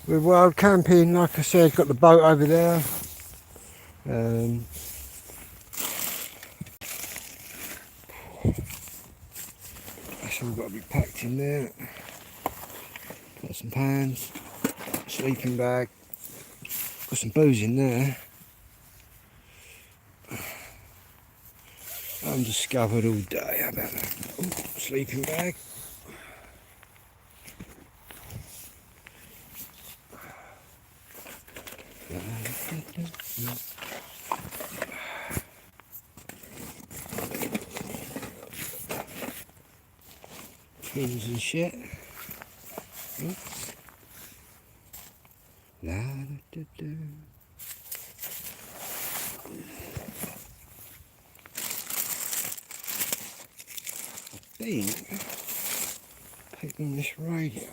We're wild camping, like I said, got the boat over there. That's all got to be packed in there. Got some pans, sleeping bag, got some booze in there. Undiscovered all day. How about that? Ooh, sleeping bag. Pins and shit. La, da, da, da. I think taking this radio.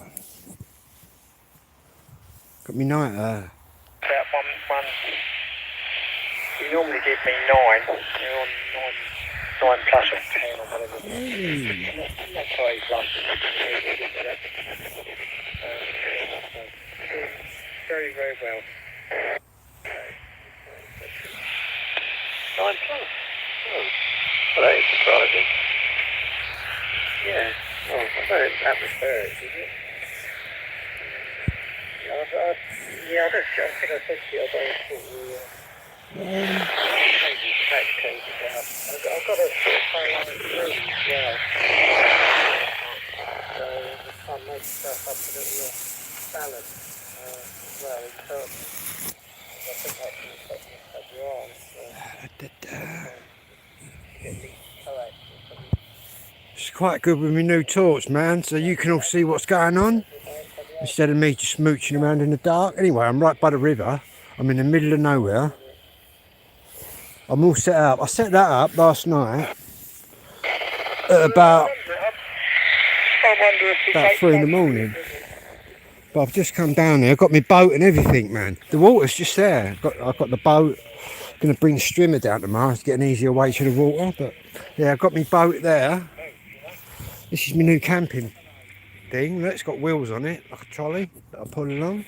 Got me night About one. You normally give me 9. You're on 9 plus or 10 or whatever. Not 3 plus. Very, very well. 9 plus. Oh, well, that is surprising. Yeah. Oh, I thought it was atmospheric, is it? Yeah, I think I said to you, I don't think we... I've got a sort of phone room as well. So the sun makes stuff up a little balance as well in terms. I think that's going to cut your arms. Get these coax. It's quite good with my new torch, man, so you can all see what's going on instead of me just mooching around in the dark. Anyway, I'm right by the river. I'm in the middle of nowhere. I'm all set up. I set that up last night at about 3 in the morning. But I've just come down here. I've got my boat and everything, man. The water's just there. I've got the boat. Going to bring the streamer down tomorrow to get an easier way to the water. But yeah, I've got my boat there. This is my new camping thing. Look, it's got wheels on it, like a trolley that I pull along.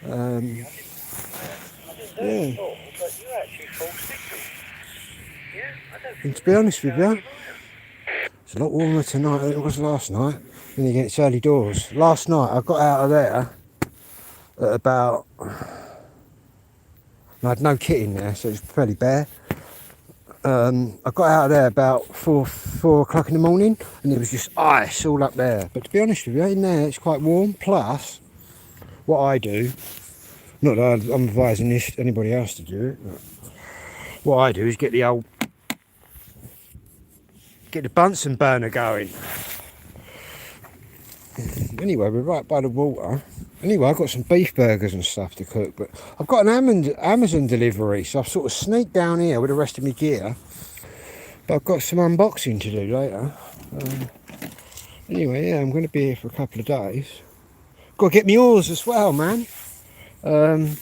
Yeah. And to be honest with you, it's a lot warmer tonight than it was last night. Then again, it's early doors. Last night I got out of there at about... I had no kit in there, so it was fairly bare. I got out of there about 4 o'clock in the morning, and it was just ice all up there. But to be honest with you, in there it's quite warm. Plus, what I do, not that I'm advising this anybody else to do it, but what I do is get the Bunsen burner going. Anyway, we're right by the water. Anyway, I've got some beef burgers and stuff to cook, but I've got an Amazon delivery, so I've sort of sneaked down here with the rest of my gear. But I've got some unboxing to do later. Anyway, yeah, I'm going to be here for a couple of days. Got to get my oars as well, man. I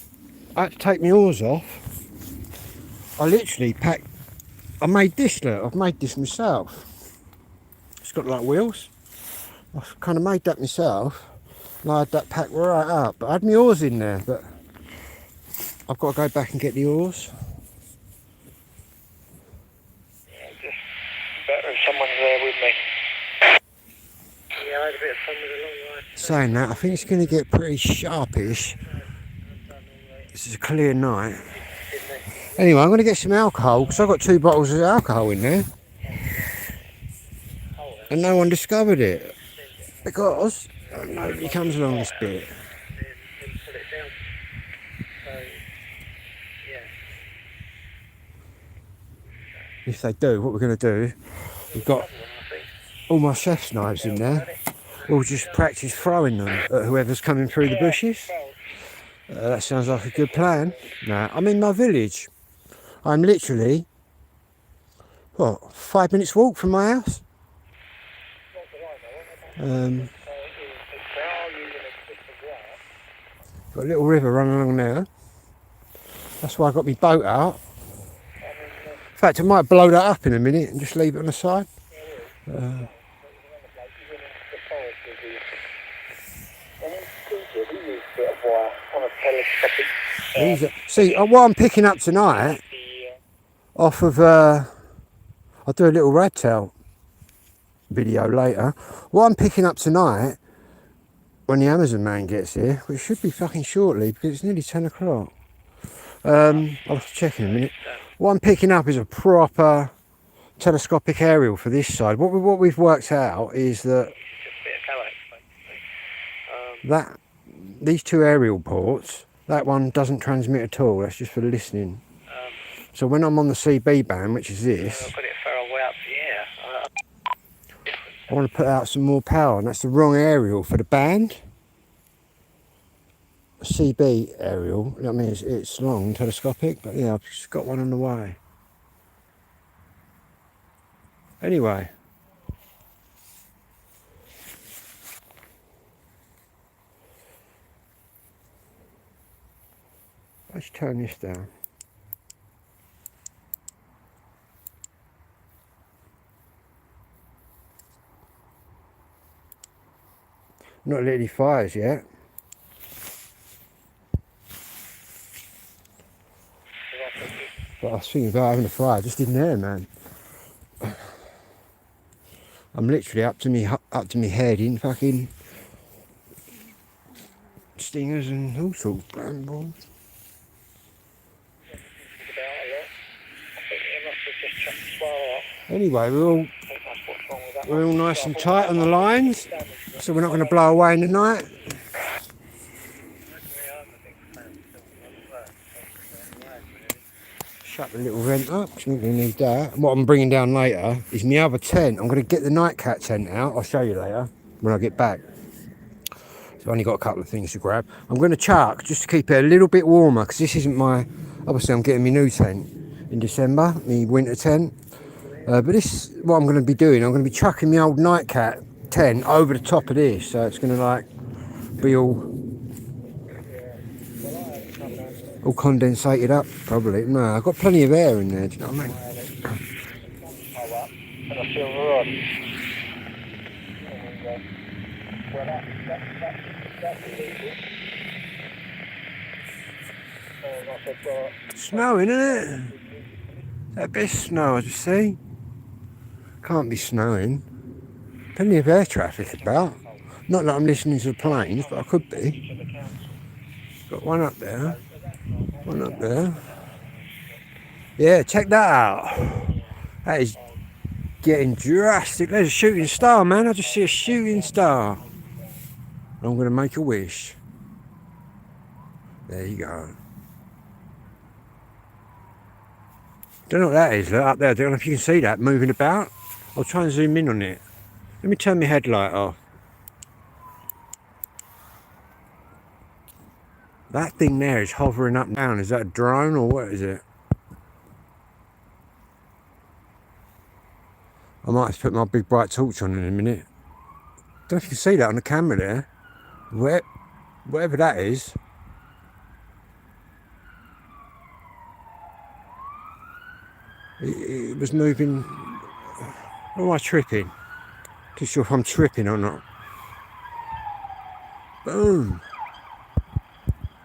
had to take my oars off. I literally packed... I made this, look. I've made this myself. It's got like wheels. I kind of made that myself. And I had that packed right up. But I had my oars in there, but I've got to go back and get the oars. Yeah, just better if someone's there with me. Yeah, I had a bit of fun with a long ride. Saying that, I think it's going to get pretty sharpish. This is a clear night. Anyway, I'm going to get some alcohol, because I've got 2 bottles of alcohol in there. And no one discovered it. Because nobody comes along this bit. If they do, what we're going to do, we've got all my chef's knives in there. We'll just practice throwing them at whoever's coming through the bushes. That sounds like a good plan. Now, I'm in my village. I'm literally, 5 minutes walk from my house. Got a little river running along there. That's why I got my boat out. In fact, I might blow that up in a minute and just leave it on the side. wire on a telescopic. These are, see, what I'm picking up tonight off of, I'll do a little rat tail video later. What I'm picking up tonight, when the Amazon man gets here, which should be fucking shortly because it's nearly 10 o'clock. I'll have to check in a minute. What I'm picking up is a proper telescopic aerial for this side. What we've worked out is that these two aerial ports, that one doesn't transmit at all. That's just for listening. So when I'm on the CB band, which is this, I want to put out some more power, and that's the wrong aerial for the band. A CB aerial, I mean it's long, telescopic, but yeah, I've just got one on the way. Anyway. Let's turn this down. Not lit any fires yet. But I was thinking about having a fire, I just didn't there, man. I'm literally up to me head in fucking stingers and all sorts of brambles. Anyway, we're all nice and tight on the lines, so we're not going to blow away in the night. Shut the little vent up, because we're going to need that. And what I'm bringing down later is my other tent. I'm going to get the Nightcat tent out. I'll show you later when I get back. So I've only got a couple of things to grab. I'm going to chuck, just to keep it a little bit warmer, because this isn't my... Obviously I'm getting my new tent in December, my winter tent. But this, what I'm going to be doing, I'm going to be chucking my old Nightcat tent over the top of this. So it's going to like be all condensated up, probably. No, I've got plenty of air in there, do you know what I mean? Snowing, isn't it? That bit of snow, I just see. Can't be snowing. Plenty of air traffic about. Not that I'm listening to the planes, but I could be. Got one up there. One up there. Yeah, check that out. That is getting drastic. There's a shooting star, man. I just see a shooting star. I'm going to make a wish. There you go. Don't know what that is. Look up there. I don't know if you can see that moving about. I'll try and zoom in on it. Let me turn my headlight off. That thing there is hovering up and down. Is that a drone or what is it? I might have to put my big bright torch on in a minute. Don't know if you can see that on the camera there. Whatever that is. It was moving. Or am I tripping? Too sure if I'm tripping or not. Boom.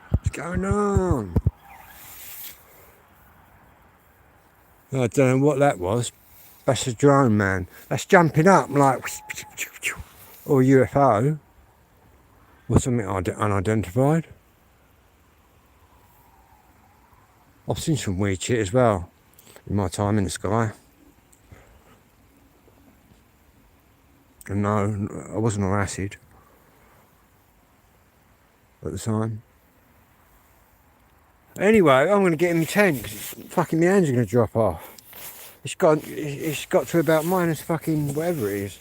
What's going on? I don't know what that was. That's a drone, man. That's jumping up like, or a UFO, or something unidentified. I've seen some weird shit as well in my time in the sky. And no, I wasn't on acid at the time. Anyway, I'm going to get in my tent because fucking my hands are going to drop off. It's got to about minus fucking whatever it is.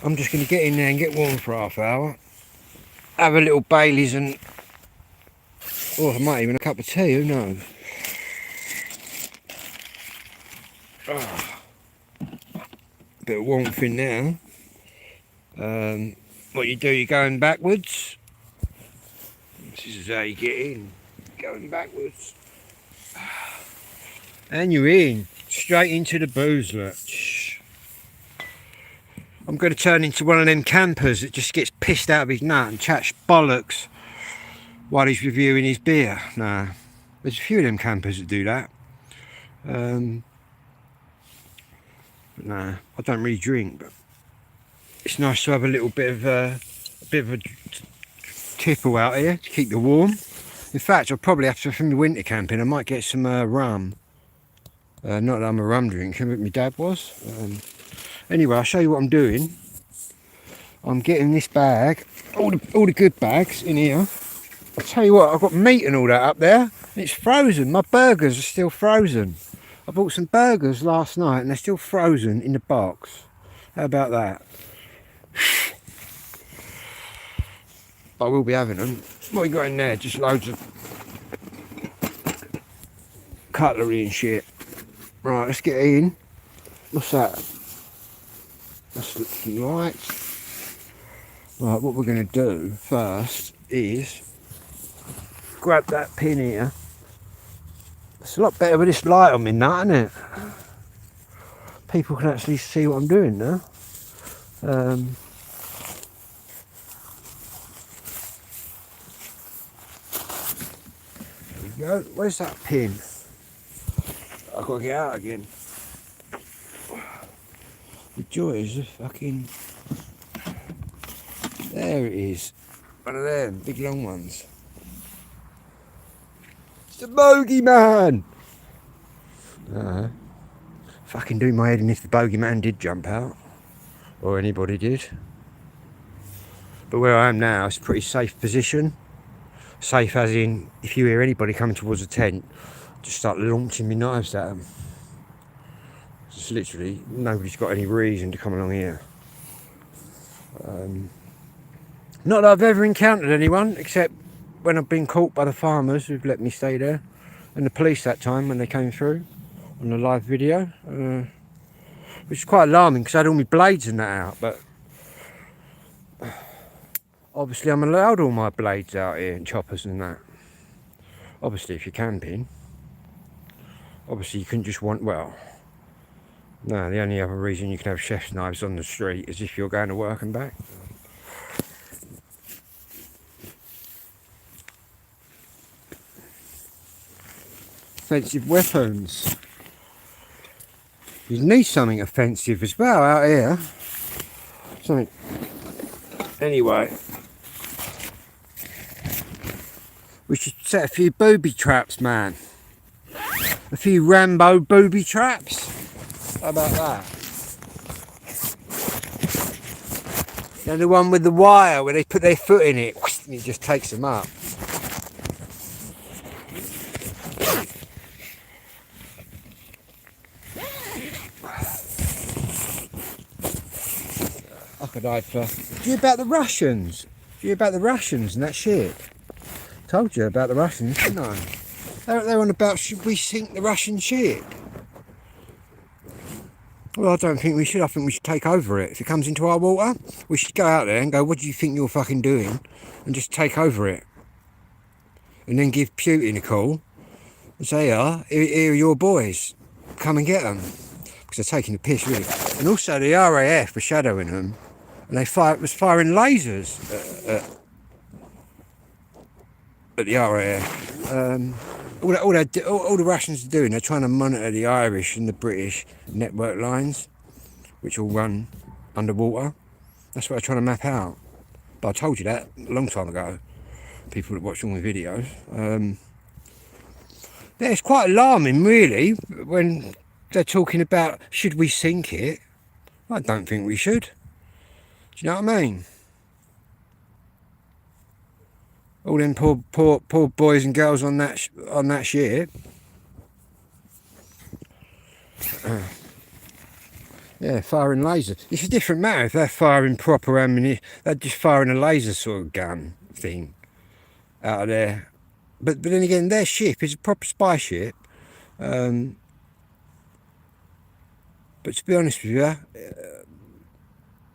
I'm just going to get in there and get warm for half hour. Have a little Baileys and... Oh, I might even a cup of tea, who knows. Oh. Bit of warmth in there. What you do, you're going backwards. This is how you get in. Going backwards. And you're in. Straight into the booze, look. I'm going to turn into one of them campers that just gets pissed out of his nut and chats bollocks while he's reviewing his beer. Nah, there's a few of them campers that do that. But nah, I don't really drink, but it's nice to have a little bit of a tipple out here to keep you warm. In fact, I'll probably have to, for my winter camping, I might get some rum. Not that I'm a rum drinker, but my dad was. Anyway, I'll show you what I'm doing. I'm getting this bag, all the good bags in here. I'll tell you what, I've got meat and all that up there. And it's frozen. My burgers are still frozen. I bought some burgers last night and they're still frozen in the box. How about that? I will be having them. What we got in there? Just loads of cutlery and shit. Right, let's get in. What's that? That's looking right. Right, what we're going to do first is grab that pin here. It's a lot better with this light on me now, isn't it? People can actually see what I'm doing now. There we go. Where's that pin? I've got to get out again. The joys of fucking... There it is. One of them, big long ones. It's the bogeyman! Fucking doing my head in if the bogeyman did jump out. Or anybody did. But where I am now, it's a pretty safe position. Safe as in, if you hear anybody coming towards the tent, just start launching me knives at them. Just literally, nobody's got any reason to come along here. Not that I've ever encountered anyone, except when I've been caught by the farmers who've let me stay there, and the police that time when they came through on the live video, which is quite alarming because I had all my blades and that out. But obviously I'm allowed all my blades out here and choppers and that. Obviously if you're camping, obviously you couldn't just want, well, no, the only other reason you can have chef's knives on the street is if you're going to work and back. Offensive weapons. You need something offensive as well out here. Something. Anyway, we should set a few booby traps, man. A few Rambo booby traps. How about that? You know, the one with the wire where they put their foot in it and it just takes them up. I could hide for... Do you hear about the Russians? Do you hear about the Russians and that shit? Told you about the Russians, didn't I? They're on about, should we sink the Russian ship? Well, I don't think we should. I think we should take over it. If it comes into our water, we should go out there and go, what do you think you're fucking doing? And just take over it. And then give Putin a call and say, here are your boys. Come and get them. Because they're taking the piss, really. And also the RAF were shadowing them. And they was firing lasers at the RAF. All the Russians are doing, they're trying to monitor the Irish and the British network lines, which all run underwater. That's what they're trying to map out. But I told you that a long time ago. People that watch all my videos. Yeah, it's quite alarming, really, when they're talking about, should we sink it? I don't think we should. Do you know what I mean? All them poor boys and girls on that ship. Yeah, firing lasers. It's a different matter if they're firing proper ammunition. They're just firing a laser sort of gun thing out of there. But then again, their ship is a proper spy ship. But to be honest with you,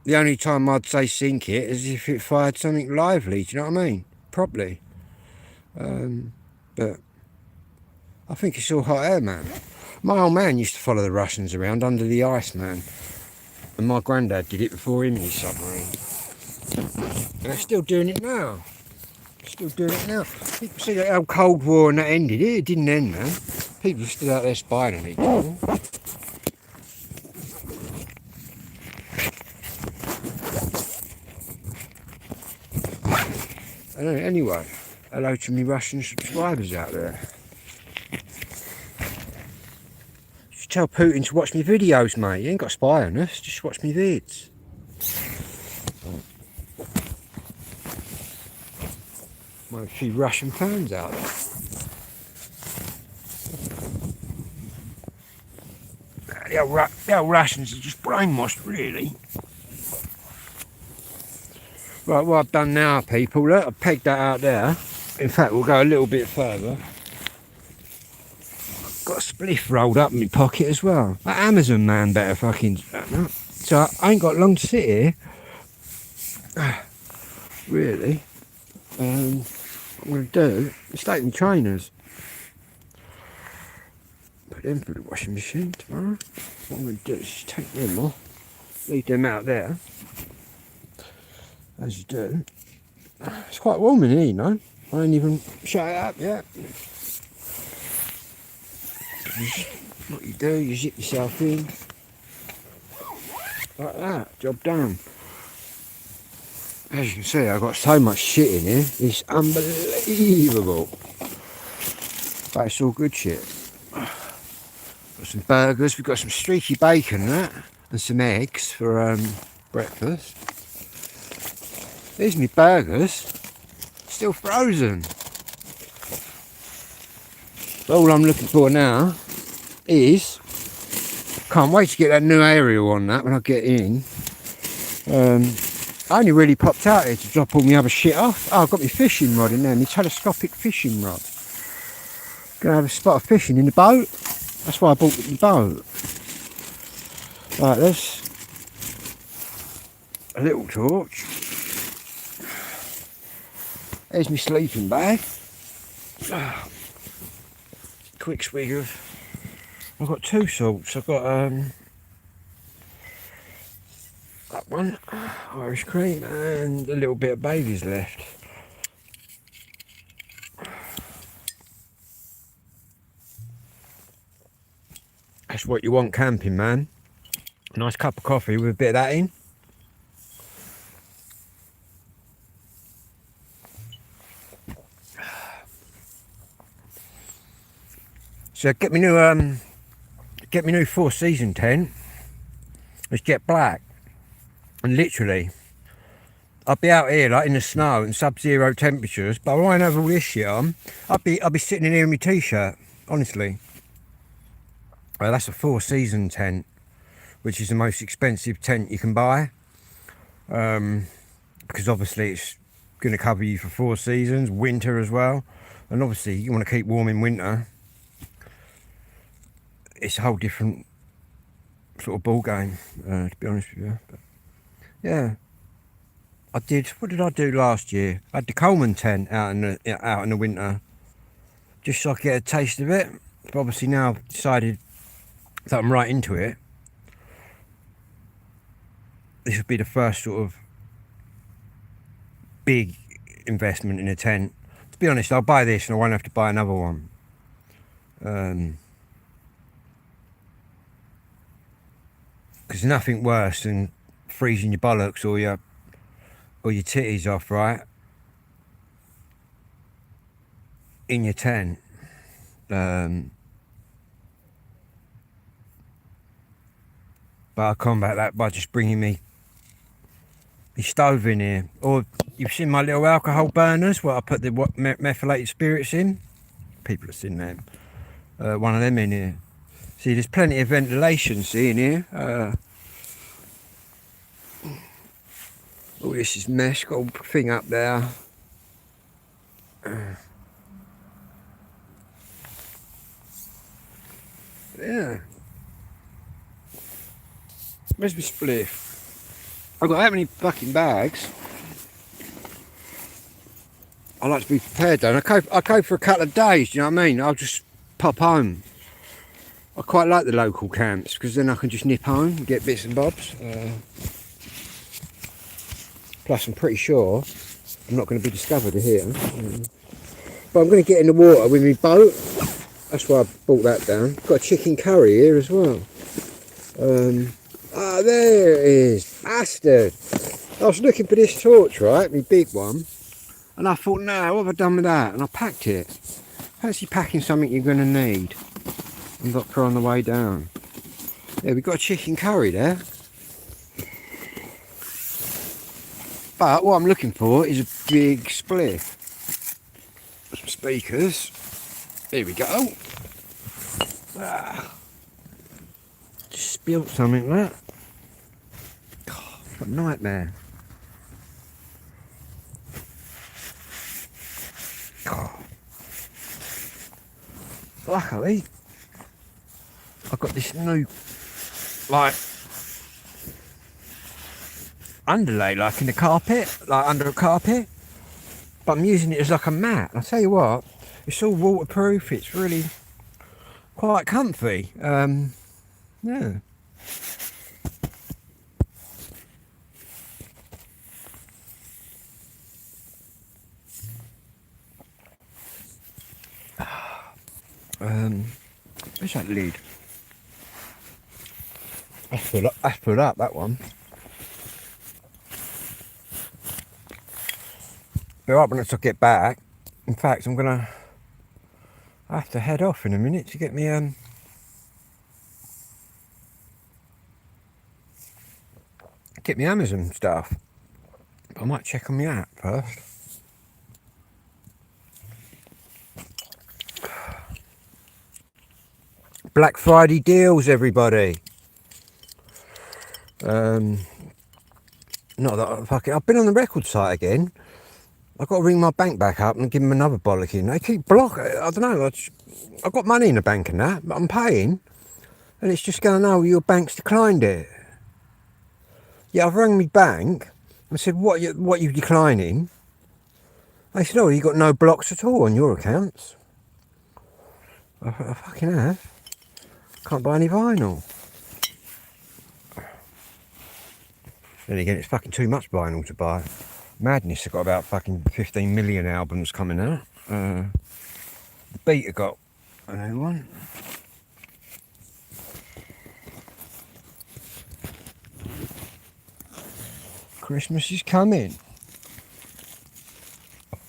the only time I'd say sink it is if it fired something lively. Do you know what I mean? Properly. But I think it's all hot air, man. My old man used to follow the Russians around under the ice, man. And my granddad did it before him in his submarine. And they're still doing it now. Still doing it now. People see that old Cold War and that ended. It didn't end, man. People are still out there spying on each other. Anyway, hello to me Russian subscribers out there. Just tell Putin to watch me videos, mate. You ain't got to spy on us. Just watch me vids. Might have a few Russian fans out there. The old Russians are just brainwashed, really. Right, what I've done now, people, look, I've pegged that out there. In fact, we'll go a little bit further. Got a spliff rolled up in my pocket as well. That Amazon man better fucking... So I ain't got long to sit here. Really. What I'm going to do is take my trainers. Put them through the washing machine tomorrow. What I'm going to do is just take them off. Leave them out there. As you do. It's quite warm in here, you know. I ain't even shut it up yet. What you do, you zip yourself in. Like that, job done. As you can see, I've got so much shit in here. It's unbelievable. But it's all good shit. Got some burgers, we've got some streaky bacon and that. And some eggs for breakfast. There's my burgers, still frozen. But all I'm looking for now is, can't wait to get that new aerial on that when I get in. I only really popped out here to drop all my other shit off. Oh, I've got my fishing rod in there, my telescopic fishing rod. Gonna have a spot of fishing in the boat. That's why I bought the boat. Right, there's a little torch. There's my sleeping bag. Quick swig of... I've got two salts. I've got that one, Irish cream, and a little bit of Bailey's left. That's what you want camping, man. A nice cup of coffee with a bit of that in. So get me new Four Season tent. It's jet black, and literally, I'd be out here like in the snow and sub-zero temperatures, but I won't have all this shit on. I'd be sitting in here in my t-shirt, honestly. Well, that's a Four Season tent, which is the most expensive tent you can buy, because obviously it's going to cover you for 4 seasons, winter as well, and obviously you want to keep warm in winter. It's a whole different sort of ball game, to be honest with you. But yeah, what did I do last year? I had the Coleman tent out in the winter, just so I could get a taste of it. But obviously now I've decided that I'm right into it. This would be the first sort of big investment in a tent. To be honest, I'll buy this and I won't have to buy another one. Because nothing worse than freezing your bollocks or your titties off, right? In your tent. But I combat that by just bringing me stove in here. Or you've seen my little alcohol burners where I put the methylated spirits in. People have seen them. One of them in here. See, there's plenty of ventilation, see, in here. Oh, this is mesh, got a thing up there. Yeah. Where's my spliff? I've got that many fucking bags. I like to be prepared though. I go for a couple of days, do you know what I mean? I'll just pop home. I quite like the local camps because then I can just nip home and get bits and bobs. Plus I'm pretty sure I'm not going to be discovered here. But I'm going to get in the water with my boat. That's why I brought that down. Got a chicken curry here as well. There it is. Bastard. I was looking for this torch, right? My big one. And I thought, no, what have I done with that? And I packed it. Fancy packing something you're going to need. And got her on the way down. Yeah, we've got a chicken curry there. But what I'm looking for is a big spliff. Some speakers. There we go. Just spilled something like that. God, what a nightmare. God. Luckily, I've got this new, like, underlay, like in the carpet, like under a carpet. But I'm using it as like a mat. I'll tell you what, it's all waterproof. It's really quite comfy. Yeah. Where's that lid? That's put up, that one. Be right when I get back. In fact, I have to head off in a minute to get me Amazon stuff. I might check on the app first. Black Friday deals, everybody. Not that I've been on the record site again. I've got to ring my bank back up and give them another bollocking. They keep blocking. I don't know. I've got money in the bank and that, but I'm paying, and it's just going, "No, your bank's declined it." Yeah, I've rang my bank and said, "What you declining?" They said, "Oh, you got no blocks at all on your accounts." I fucking have. Can't buy any vinyl. Then again, it's fucking too much vinyl to buy. Madness, I've got about fucking 15 million albums coming out. The Beta got a new one. Christmas is coming.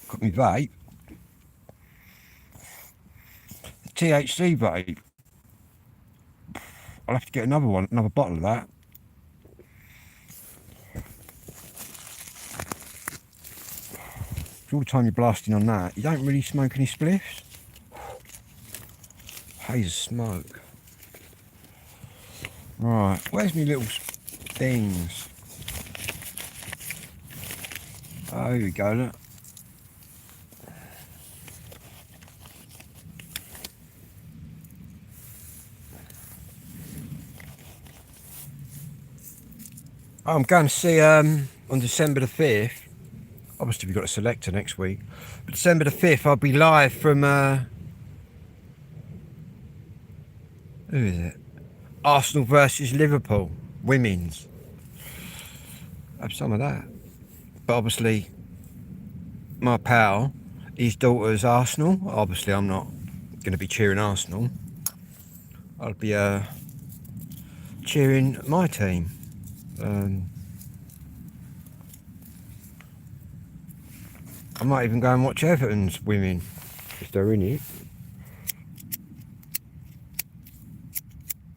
Got me vape. The THC vape. I'll have to get another bottle of that. All the time you're blasting on that, you don't really smoke any spliffs. Haze of smoke. Right, where's my little things? Oh, here we go, look. I'm going to see on December the 5th. Obviously we've got a selector next week. But December the 5th I'll be live from who is it? Arsenal versus Liverpool, women's. Have some of that. But obviously my pal, his daughter's Arsenal. Obviously I'm not going to be cheering Arsenal. I'll be cheering my team. I might even go and watch Everton's women if they're in it.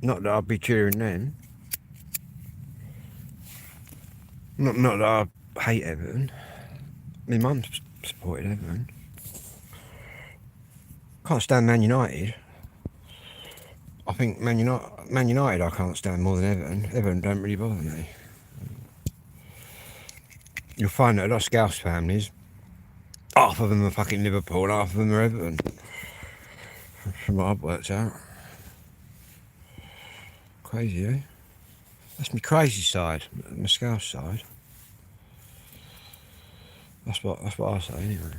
Not that I'll be cheering them. Not that I hate Everton. My mum supported Everton. Can't stand Man United. I think Man United I can't stand more than Everton. Everton don't really bother me. You'll find that a lot of Scouse families, half of them are fucking Liverpool and half of them are Everton. From what I've worked out. Crazy, eh? That's my crazy side, my Scouse side. That's what I say anyway.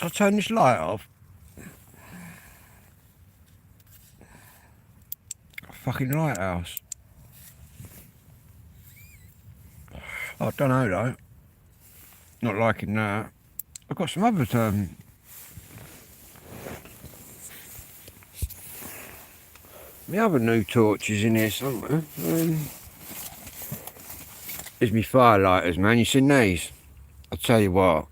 I'll turn this light off. Fucking lighthouse. I don't know though. Not liking that. I've got some other my other new torches in here somewhere. There's me firelighters, man. You seen these? I'll tell you what.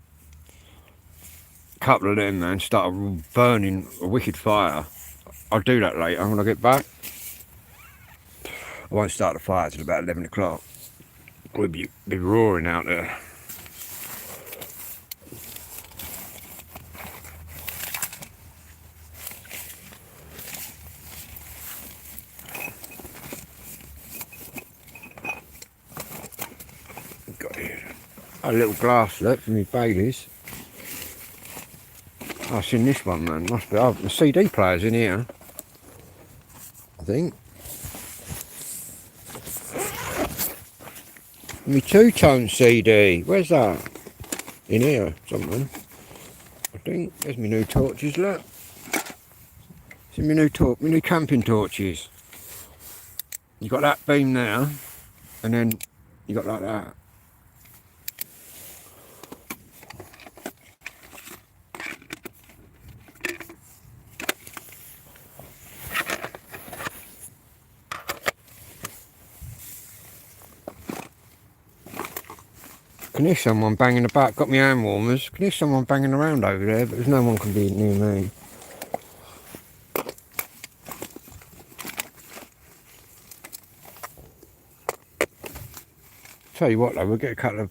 A couple of them, man, started burning a wicked fire. I'll do that later when I get back. I won't start the fire till about 11 o'clock. We'll be roaring out there. Got here a little glass left for me Baileys. I've seen this one, man. Must be. Oh, the CD player's in here, I think. Me two-tone CD. Where's that? In here, somewhere. I think. There's my new torches. Look. See my new camping torches. You got that beam there, and then you got like that. Can hear someone banging about. Got my hand warmers. Can hear someone banging around over there, but there's no one can be near me. Tell you what though, we'll get a couple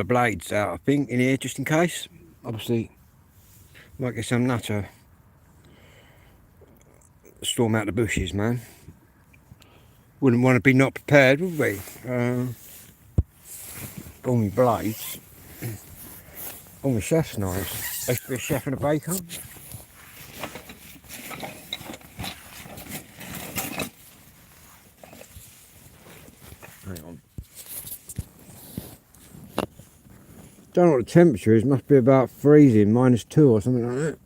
of blades out, I think, in here just in case. Obviously, might get some nutter storm out the bushes, man. Wouldn't want to be not prepared, would we? All my blades, all my chef's knives. I used to be a chef and a baker. Hang on. Don't know what the temperature is. Must be about freezing, -2 or something like that.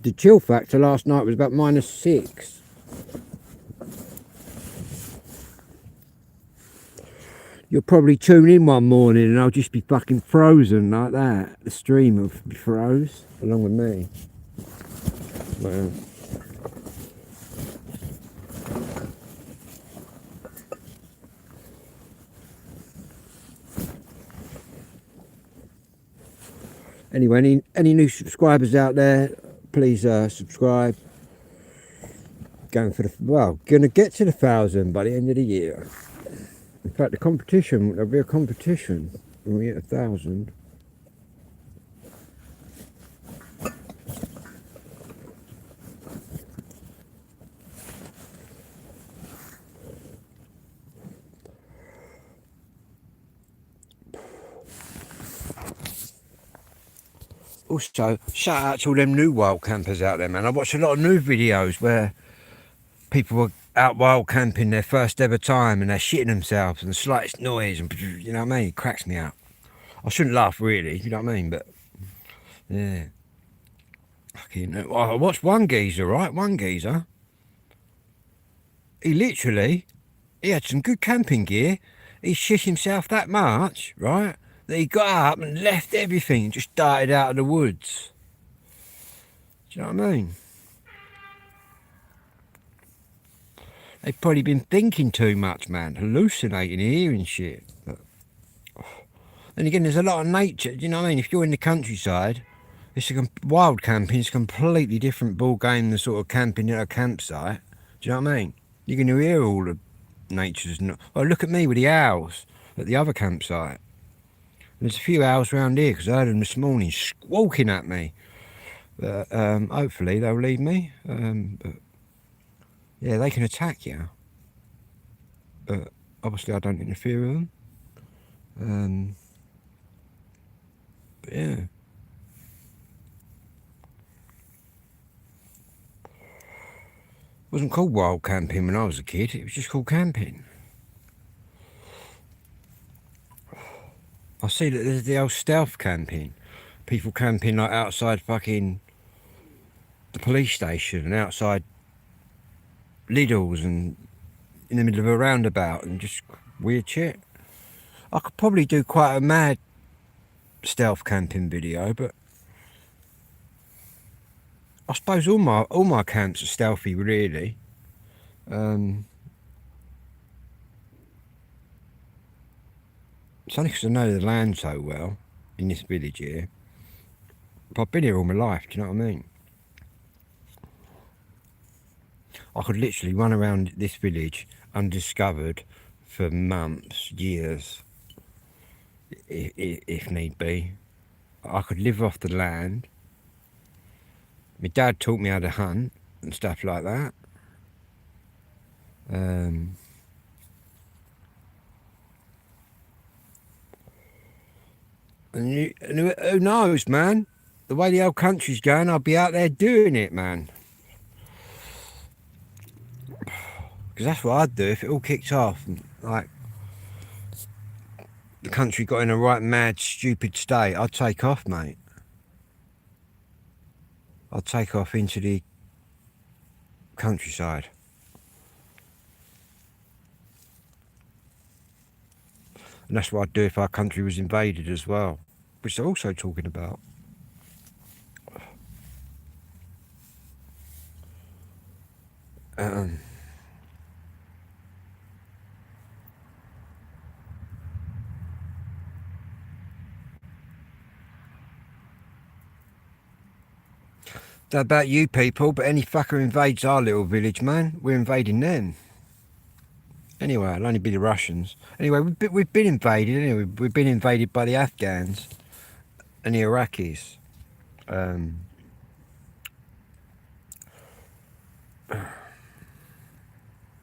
The chill factor last night was about -6. You'll probably tune in one morning and I'll just be fucking frozen like that. The stream will be froze along with me. Well. Anyway, any new subscribers out there, please subscribe. Gonna get to the 1,000 by the end of the year. In fact, there'll be a competition when we hit 1,000. Also, shout out to all them new wild campers out there, man. I watch a lot of new videos where people were out wild camping their first ever time and they're shitting themselves and the slightest noise and, you know what I mean, it cracks me out. I shouldn't laugh really, you know what I mean, but yeah. I watched one geezer, right? One geezer. He had some good camping gear. He shit himself that much, right, that he got up and left everything and just darted out of the woods. Do you know what I mean? They've probably been thinking too much, man, hallucinating, hearing shit. But then again, there's a lot of nature, do you know what I mean? If you're in the countryside, wild camping is a completely different ball game than sort of camping at a campsite. Do you know what I mean? You're going to hear all the nature's... Oh, look at me with the owls at the other campsite. There's a few owls around here because I heard them this morning squawking at me. But hopefully they'll leave me. But yeah, they can attack you. But obviously I don't interfere with them. But yeah. It wasn't called wild camping when I was a kid. It was just called camping. I see that there's the old stealth camping. People camping like outside fucking the police station and outside Lidl's and in the middle of a roundabout and just weird shit. I could probably do quite a mad stealth camping video, but I suppose all my camps are stealthy, really. It's only because I know the land so well in this village here. But I've been here all my life, do you know what I mean? I could literally run around this village undiscovered for months, years, if need be. I could live off the land. My dad taught me how to hunt and stuff like that. And who knows, man? The way the old country's going, I'll be out there doing it, man. Because that's what I'd do if it all kicked off. And, like, the country got in a right mad, stupid state. I'd take off, mate. I'd take off into the countryside. And that's what I'd do if our country was invaded as well, which they're also talking about. Don't know about you people, but any fucker invades our little village, man, we're invading them. Anyway, it'll only be the Russians. Anyway, we've been invaded, anyway. We've been invaded by the Afghans and the Iraqis.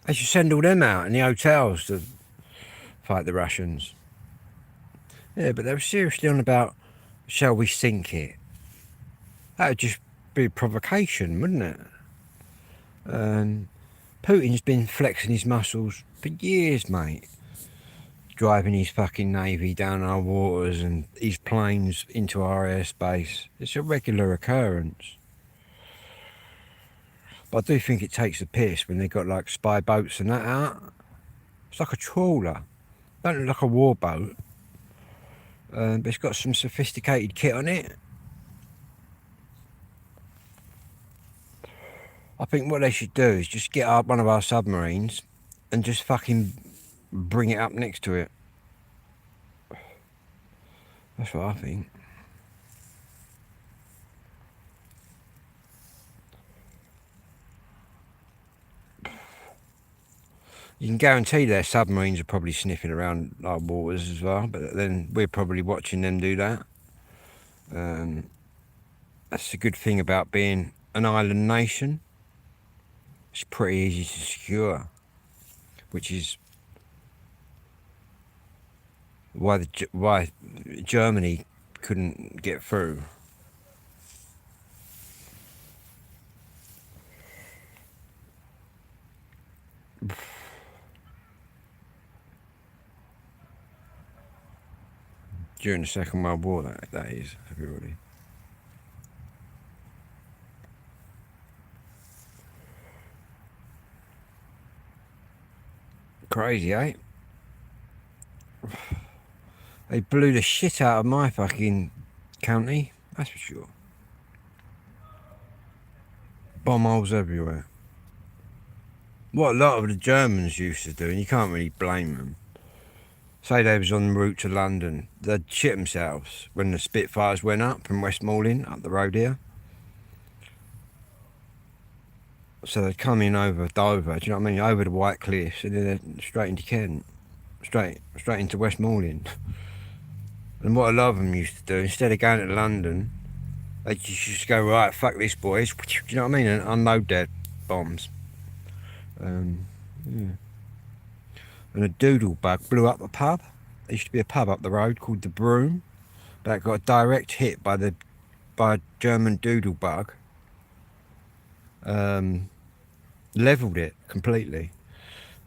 They should send all them out in the hotels to fight the Russians. Yeah, but they were seriously on about, shall we sink it? That would just be a provocation, wouldn't it? Putin's been flexing his muscles for years, mate. Driving his fucking navy down our waters and his planes into our airspace. It's a regular occurrence. But I do think it takes the piss when they got like spy boats and that out. It's like a trawler. Don't look like a war boat. But it's got some sophisticated kit on it. I think what they should do is just get up one of our submarines and just fucking bring it up next to it. That's what I think. You can guarantee their submarines are probably sniffing around our waters as well, but then we're probably watching them do that. That's the good thing about being an island nation. It's pretty easy to secure, which is why Germany couldn't get through. During the Second World War, that is, everybody. Crazy, eh? They blew the shit out of my fucking county, that's for sure. Bomb holes everywhere. What a lot of the Germans used to do, and you can't really blame them. Say they was on route to London, they'd shit themselves when the Spitfires went up from Westmoreland, up the road here. So they'd come in over Dover, do you know what I mean, over the White Cliffs, and then straight into Kent, straight into Westmoreland. And what a lot of them used to do, instead of going to London, they just go, right, fuck this, boys, do you know what I mean, and unload their bombs. Yeah. And a doodlebug blew up a pub. There used to be a pub up the road called the Broom, that got a direct hit by a German doodlebug. Levelled it completely.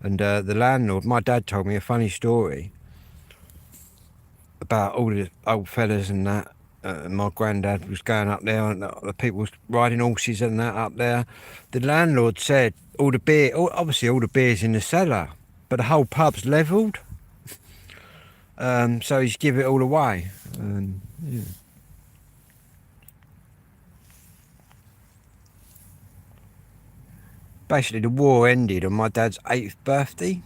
And the landlord, my dad told me a funny story about all the old fellas and that. My granddad was going up there, and the people was riding horses and that up there. The landlord said all the beer, obviously all the beer's in the cellar, but the whole pub's levelled. So he's give it all away. Yeah. Basically, the war ended on my dad's 8th birthday.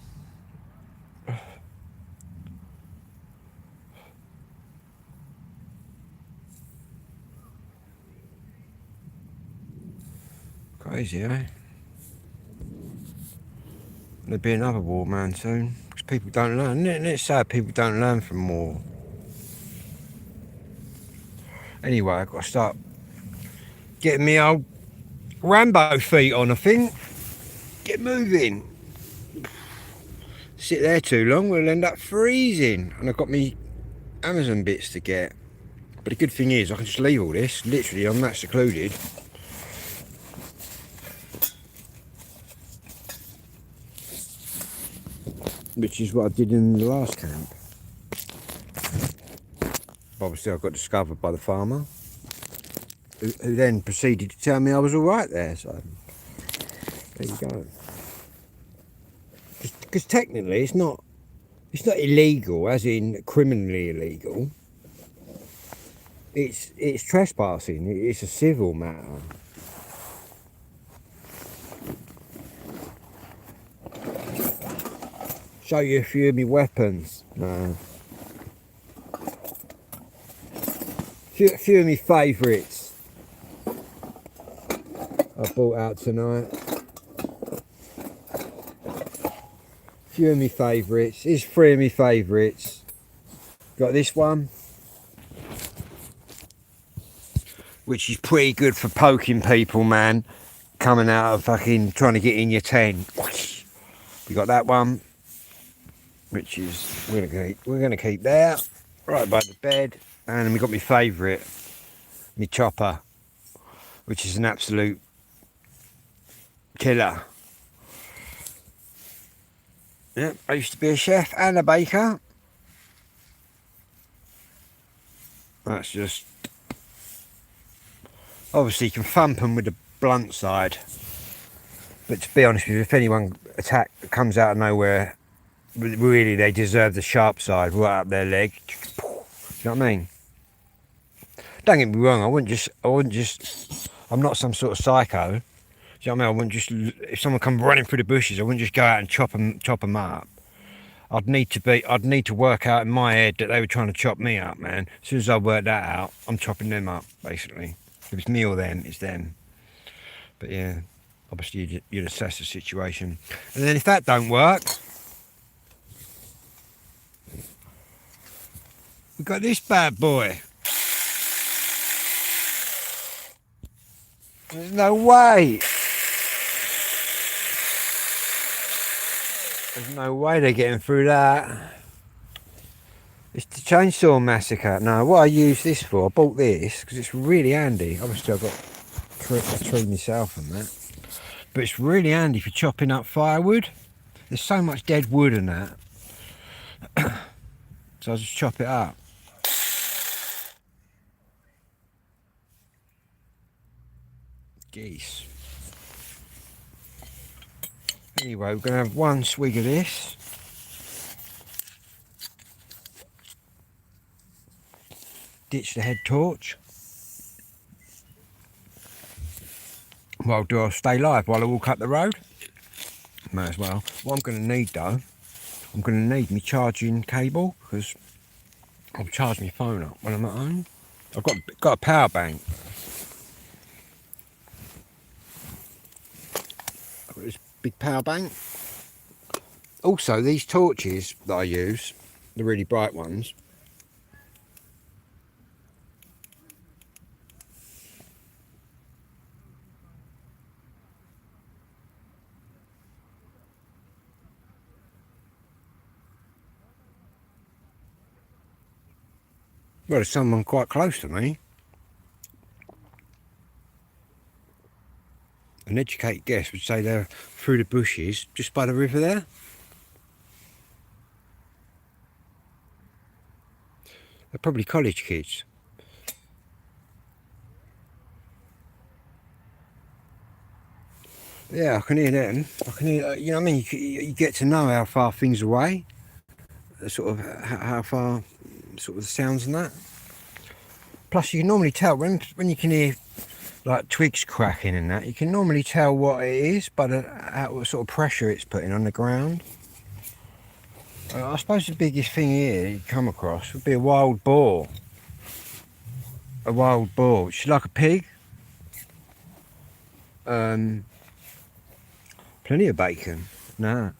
Crazy, eh? There'll be another war, man, soon. Because people don't learn. It's sad people don't learn from war. Anyway, I've got to start getting me old Rambo feet on, I think. Get moving. Sit there too long, we'll end up freezing. And I've got me Amazon bits to get. But the good thing is, I can just leave all this. Literally, I'm that secluded. Which is what I did in the last camp. Obviously, I got discovered by the farmer, who then proceeded to tell me I was all right there. So there you go. Because technically, it's not illegal, as in criminally illegal. It's trespassing. It's a civil matter. Show you a few of my weapons. No. A few of my favourites I bought out tonight. A few of my favourites. Here's 3 of my favourites. Got this one, which is pretty good for poking people, man. Coming out of fucking trying to get in your tent. We got that one, which is we're gonna keep there, right by the bed. And then we got my favourite, my chopper, which is an absolute killer. Yeah, I used to be a chef and a baker. That's just... Obviously you can thump them with the blunt side. But to be honest with you, if anyone comes out of nowhere, really they deserve the sharp side right up their leg. Do you know what I mean? Don't get me wrong, I wouldn't just, I'm not some sort of psycho. Do you know what I mean? I wouldn't just, if someone come running through the bushes, I wouldn't just go out and chop them up. I'd need to work out in my head that they were trying to chop me up, man. As soon as I work that out, I'm chopping them up, basically. If it's me or them, it's them. But yeah, obviously you'd assess the situation. And then if that don't work, we've got this bad boy. There's no way. There's no way they're getting through that. It's the Chainsaw Massacre. No, what I use this for, I bought this because it's really handy. Obviously I've got a tree myself and that. But it's really handy for chopping up firewood. There's so much dead wood in that. So I just chop it up. Geese. Anyway, we're going to have one swig of this. Ditch the head torch. Well, do I stay live while I walk up the road? May as well. What I'm going to need though, I'm going to need my charging cable because I'll charge my phone up when I'm at home. I've got a power bank. I've got this big power bank. Also, these torches that I use, the really bright ones, well, there's someone quite close to me. An educated guess would say they're through the bushes, just by the river there. They're probably college kids. Yeah, I can hear them. I can hear, you know what I mean? You get to know how far things are away, sort of how far, sort of the sounds and that. Plus, you can normally tell when you can hear like twigs cracking and that. You can normally tell what it is by what sort of pressure it's putting on the ground. I suppose the biggest thing here you come across would be a wild boar. A wild boar, which is like a pig. Plenty of bacon. Nah.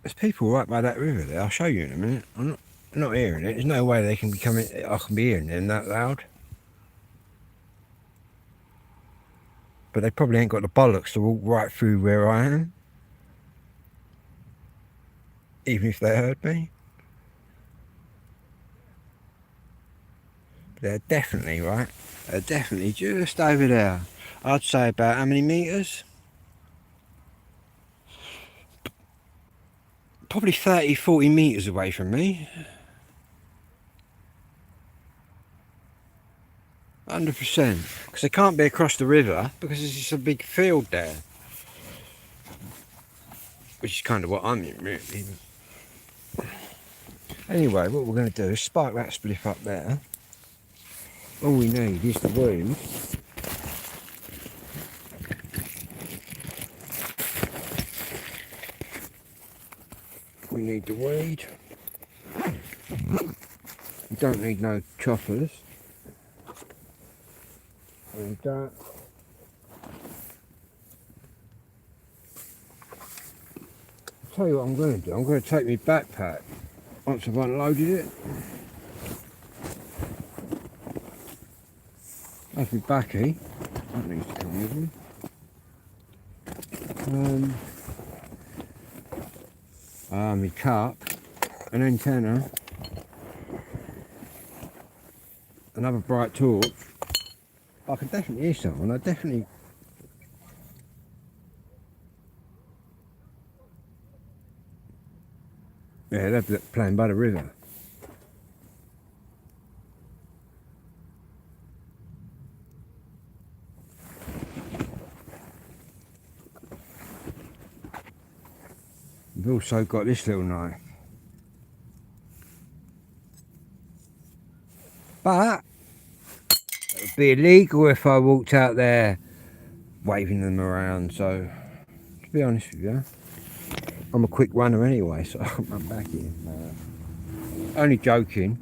There's people right by that river there. I'll show you in a minute. I'm not hearing it. There's no way they can be coming. I can be hearing them that loud. But they probably ain't got the bollocks to walk right through where I am. Even if they heard me. They're definitely, right? They're definitely just over there. I'd say about how many metres? Probably 30, 40 metres away from me. 100%. Because they can't be across the river because there's just a big field there. Which is kind of what I'm in, really. Anyway, what we're going to do is spark that spliff up there. All we need is the weed. We need the weed. We don't need no choppers. And that. I'll tell you what I'm going to do. I'm going to take my backpack once I've unloaded it. That's my backy. That needs to come with me. My cup, an antenna, another bright torch. I can definitely hear someone. I definitely. Yeah, they're playing by the river. We've also got this little knife. But it would be illegal if I walked out there waving them around, so to be honest with you, I'm a quick runner anyway, so I can run back here. Only joking.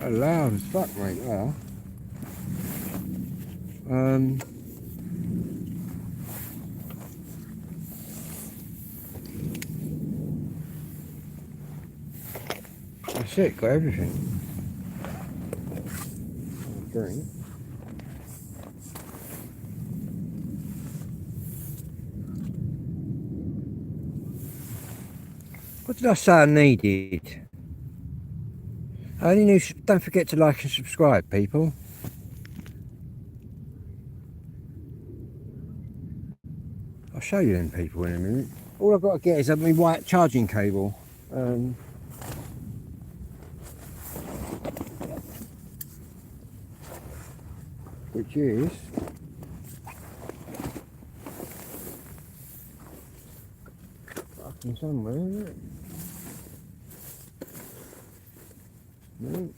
Oh, loud as fuck, mate, there. That's it, got everything. Drink. What did I say I needed? I only knew, don't forget to like and subscribe, people. I'll show you them people in a minute. All I've got to get is my white charging cable. Which is fucking somewhere, isn't it? No,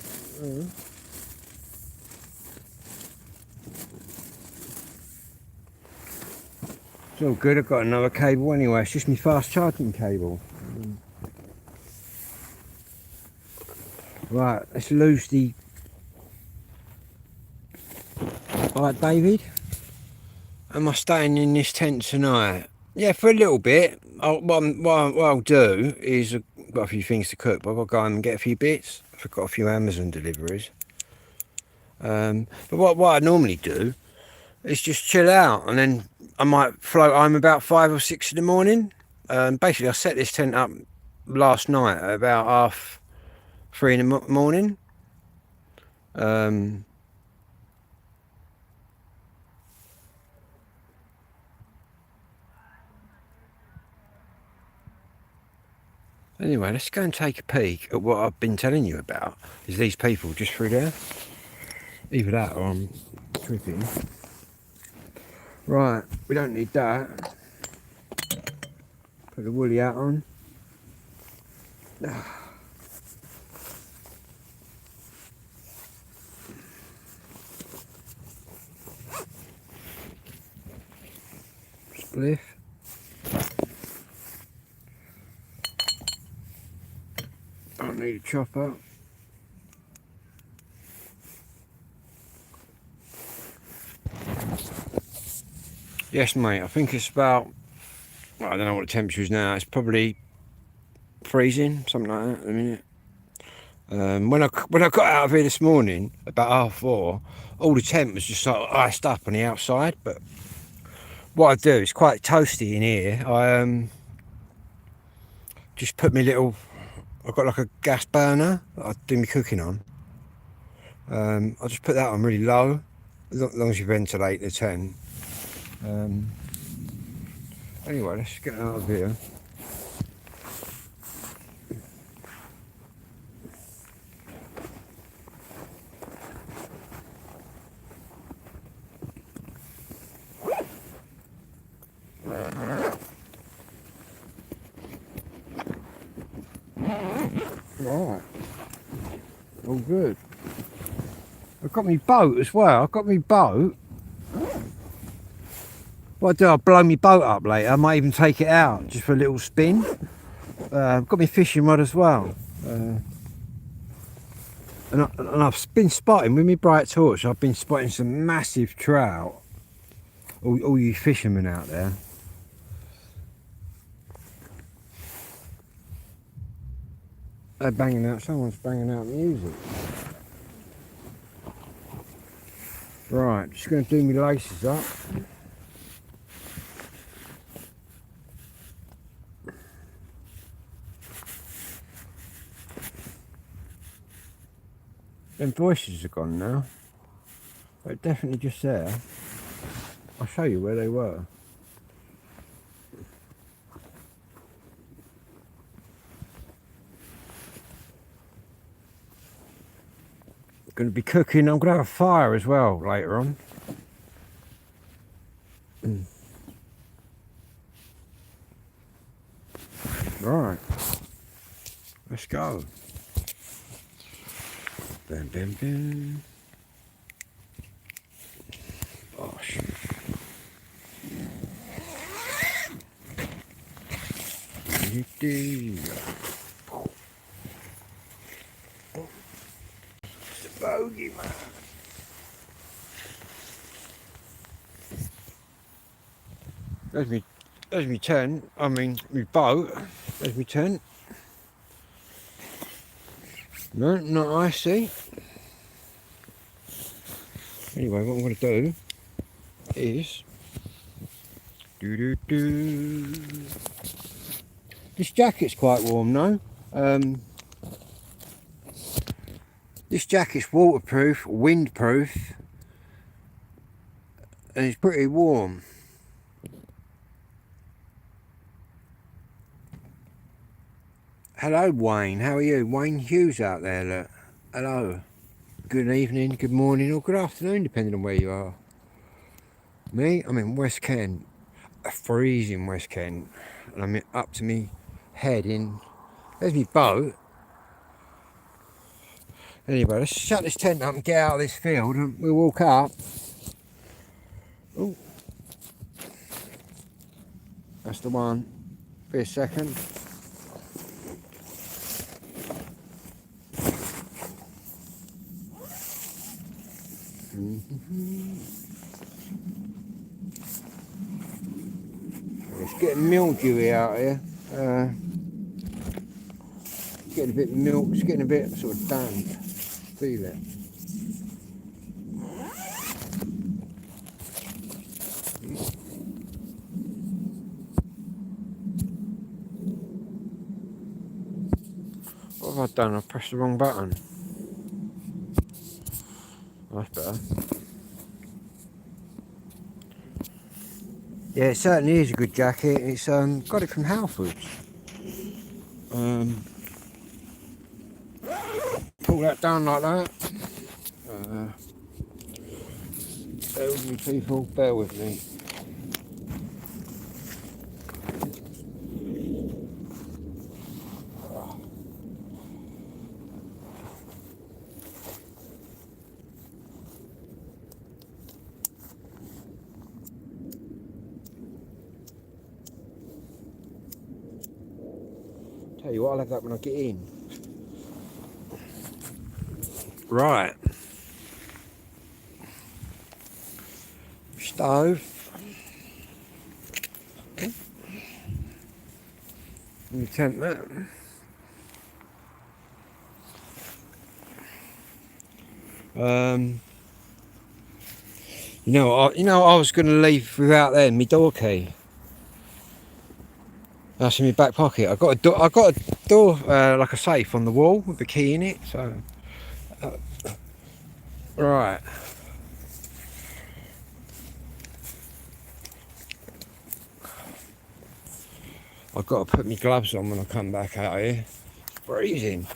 it's all good. I've got another cable anyway. It's just my fast charging cable. Right, let's lose the. Alright, David. Am I staying in this tent tonight? Yeah, for a little bit. What I'll do is I've got a few things to cook, but I've got to go home and get a few bits. I've got a few Amazon deliveries. But what I normally do is just chill out, and then I might float home about 5 or 6 in the morning. Basically, I set this tent up last night at about 3:30 in the morning. Anyway, let's go and take a peek at what I've been telling you about. Is these people just through there? Either that or I'm tripping. Right, we don't need that. Put the woolly hat on. Spliff. I need a chopper. Yes, mate, I think it's about, well, I don't know what the temperature is now. It's probably freezing, something like that at the minute. When I got out of here this morning, about 4:30, all the temp was just like iced up on the outside. But what I do, it's quite toasty in here. I just put me little, I've got like a gas burner that I do my cooking on. I just put that on really low, as long as you ventilate the tent. Anyway, let's get out of here. Right, all good. I've got my boat as well. I've got my boat. What I do, I'll blow my boat up later. I might even take it out just for a little spin. I've got my fishing rod as well. And I've been spotting with my bright torch. I've been spotting some massive trout. All you fishermen out there. They're banging out. Someone's banging out music. Right, just going to do my laces up. Them voices are gone now. They're definitely just there. I'll show you where they were. Going to be cooking. I'm going to have a fire as well later on. Right, let's go. Bam, bam, bam. Gosh. It's a bogey, man. There's me tent. I mean, my boat. There's me tent. No, not icy. Anyway, what I'm going to do is this jacket's quite warm though. This jacket's waterproof, windproof, and it's pretty warm. Hello Wayne, how are you? Wayne Hughes out there, look. Hello. Good evening, good morning or good afternoon depending on where you are. Me, I'm in West Kent, a freezing West Kent, and I'm up to me head in, there's my boat. Anyway, let's shut this tent up and get out of this field and we'll walk up. Oh, that's the one. Be a second. It's getting mildewy out here. It's getting a bit it's getting a bit sort of damp. Feel it. What have I done? I pressed the wrong button. Oh, that's better. Yeah, it certainly is a good jacket. It's got it from Halfords. Pull that down like that. Bear with me, people, bear with me. Tell you what, I'll have that when I get in. Right. Stove. Let me tempt that. I was going to leave without them, my door key. That's in my back pocket. I got a door like a safe on the wall with the key in it. So, right. I've got to put my gloves on when I come back out here. It's freezing.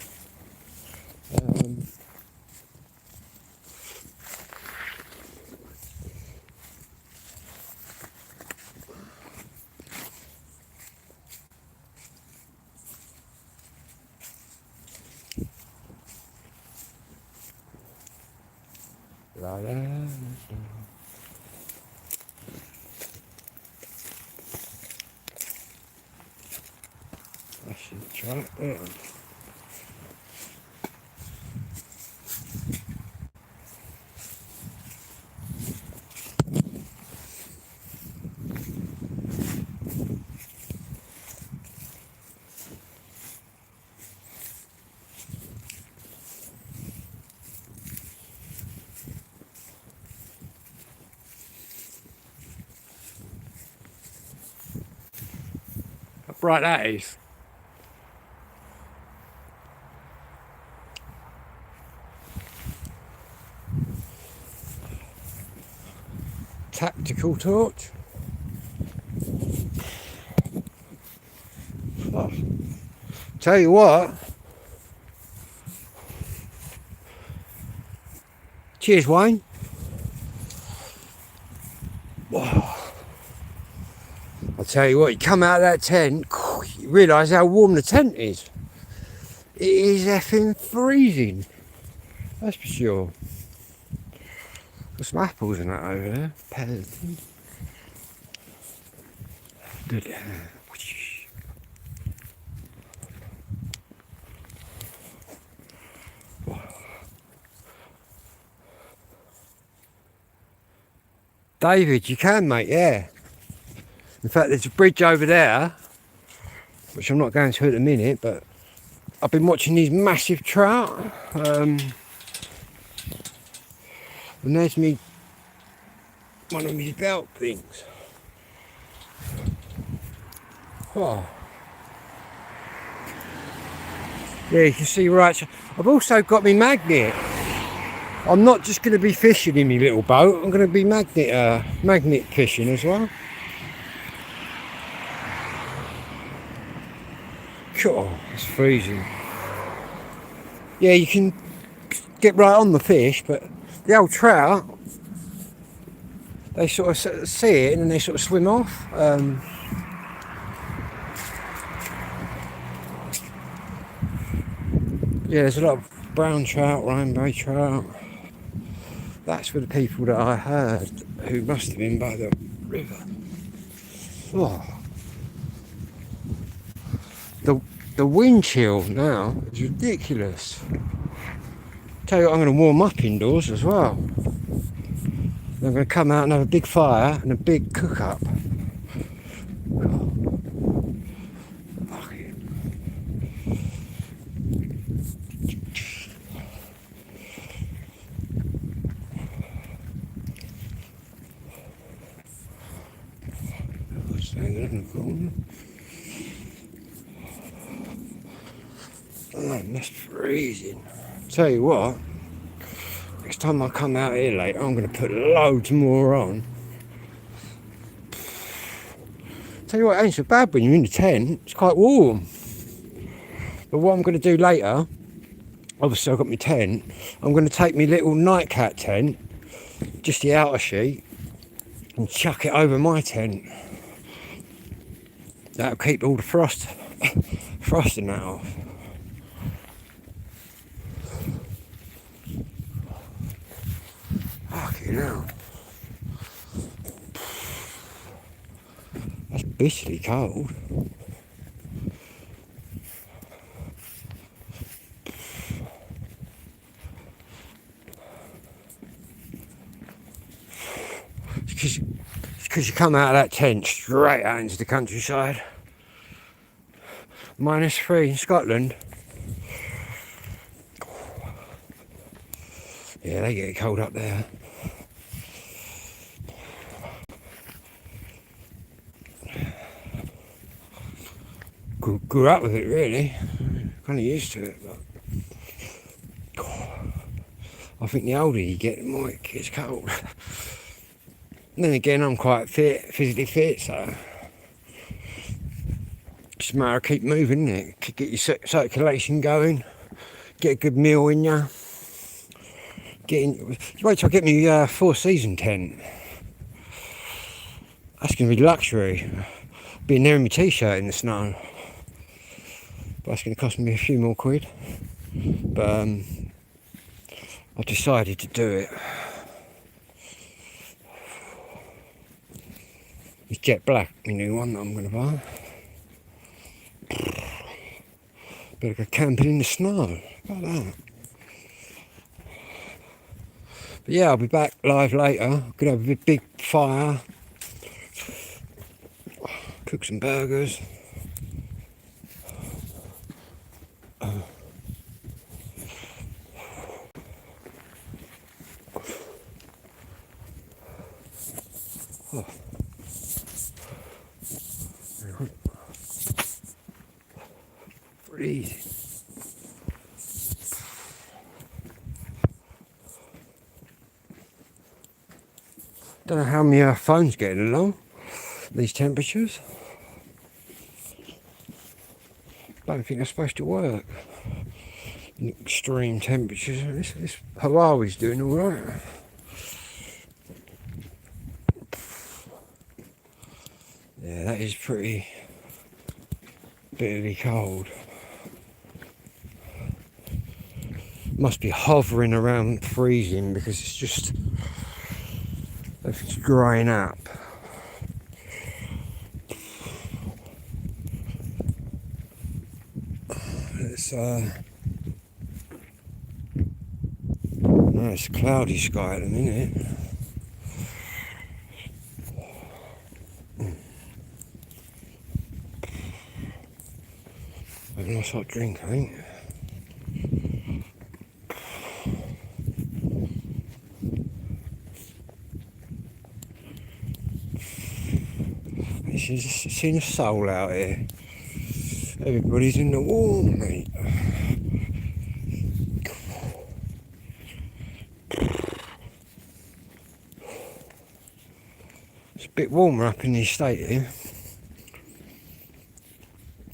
La, la, la. I should try it there. How bright that is. Tactical torch. Oh. Tell you what. Cheers, Wayne. Whoa. I'll tell you what, you come out of that tent, you realise how warm the tent is. It is effing freezing. That's for sure. Got some apples and that over there. Pears. Good. David, you can, mate, yeah. In fact, there's a bridge over there, which I'm not going to at the minute, but I've been watching these massive trout. And there's one of these belt things. Oh. Yeah, you can see right. I've also got my magnet. I'm not just going to be fishing in my little boat. I'm going to be magnet fishing as well. Oh, it's freezing. Yeah, you can get right on the fish, but the old trout, they sort of see it and then they sort of swim off. Yeah, there's a lot of brown trout, rainbow trout. That's for the people that I heard who must have been by the river. Oh. The wind chill now is ridiculous. Tell you what, I'm going to warm up indoors as well. I'm going to come out and have a big fire and a big cook up. Oh, that's freezing. Tell you what, next time I come out here later, I'm going to put loads more on. Tell you what, it ain't so bad when you're in the tent. It's quite warm. But what I'm going to do later, obviously I've got my tent, I'm going to take my little nightcat tent, just the outer sheet, and chuck it over my tent. That'll keep all the frost and that off. Fucking hell. That's bitterly cold. It's because you come out of that tent straight out into the countryside. -3 in Scotland. Yeah, they get cold up there. Grew up with it really. Kind of used to it, but I think the older you get, the more it gets cold. And then again, I'm quite fit, physically fit, so it's a matter of keep moving, isn't it? Get your circulation going, get a good meal in you. Wait till I get my 4-season tent. That's going to be luxury. Being there in my t-shirt in the snow. But that's going to cost me a few more quid. But I've decided to do it. It's jet black, my new one that I'm going to buy. Better go camping in the snow. How about that? But yeah, I'll be back live later. Gonna have a big fire. Cook some burgers. Oh. Pretty easy. Don't know how my phone's getting along, these temperatures. Don't think they're supposed to work. Extreme temperatures. This Huawei's doing alright. Yeah, that is pretty bitterly cold. Must be hovering around freezing because it's just everything's drying up. It's a cloudy sky at the minute. Have a nice hot drink, I think. It's seen a soul out here. Everybody's in the warm, mate. It's a bit warmer up in the estate here.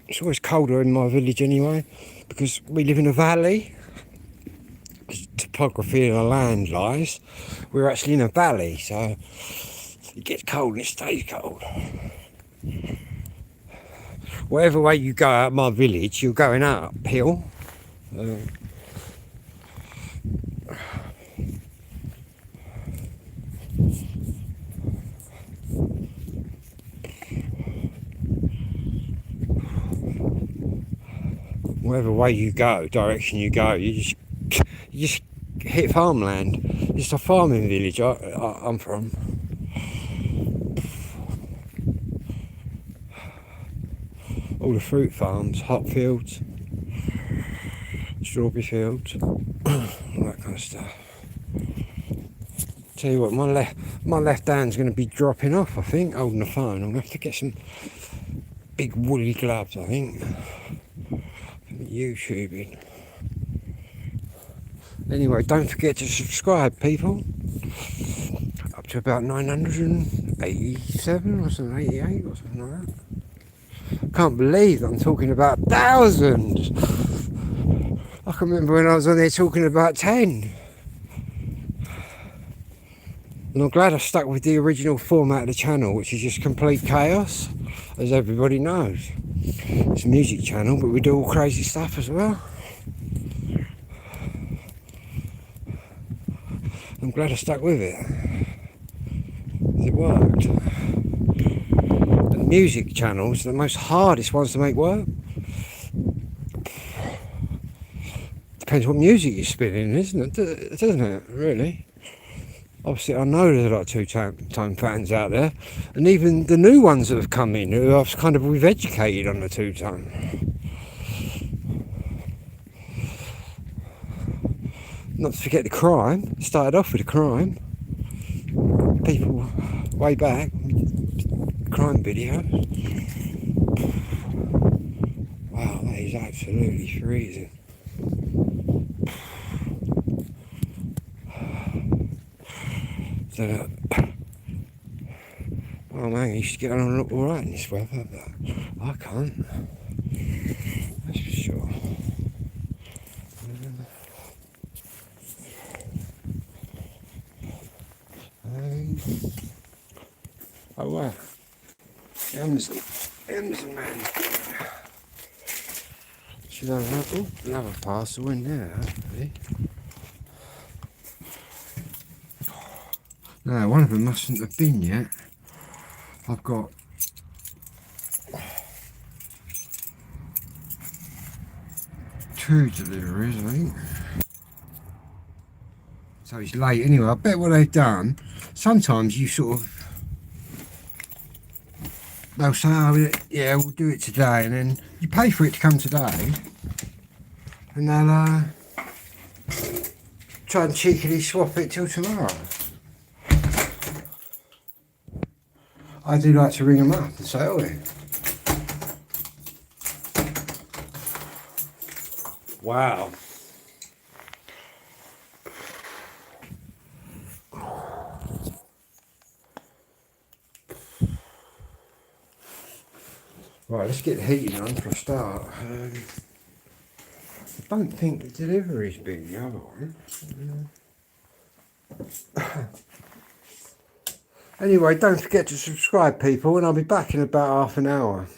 It's always colder in my village anyway, because we live in a valley. As topography and the land lies, we're actually in a valley, so it gets cold and it stays cold. Whatever way you go out of my village, you're going uphill. Whatever way you go, direction you go, you just hit farmland. It's a farming village I'm from. All the fruit farms, hop fields, strawberry fields, all that kind of stuff. Tell you what, my left hand's going to be dropping off, I think, holding the phone. I'm going to have to get some big woolly gloves, I think. YouTubing. Anyway, don't forget to subscribe, people. Up to about 987 or something, 88 or something like that. Can't believe I'm talking about thousands. can remember when I was on there talking about 10. And I'm glad I stuck with the original format of the channel, which is just complete chaos, as everybody knows. It's a music channel, but we do all crazy stuff as well. I'm glad I stuck with it. It worked. And the music channels are the most hardest ones to make work. Depends what music you're spinning, isn't it? Doesn't it, really? Obviously, I know there's a lot of two-tone fans out there, and even the new ones that have come in, who I've kind of we've-educated on the two-tone. Not to forget the crime. It started off with a crime. People way back, crime videos. Wow, that is absolutely freezing. So, oh man, you used to get on and look alright in this weather, but I can't. That's for sure. Oh wow. Amazon man. Should have another parcel in there, hopefully. No, one of them mustn't have been yet. I've got two deliveries, I think. So it's late anyway. I bet what they've done, sometimes you sort of, they'll say, oh yeah, we'll do it today, and then you pay for it to come today, and they'll try and cheekily swap it till tomorrow. I do like to ring them up and say, oh yeah. Wow. Right, let's get the heating on for a start. I don't think the delivery's been the other one. Anyway, don't forget to subscribe, people, and I'll be back in about half an hour.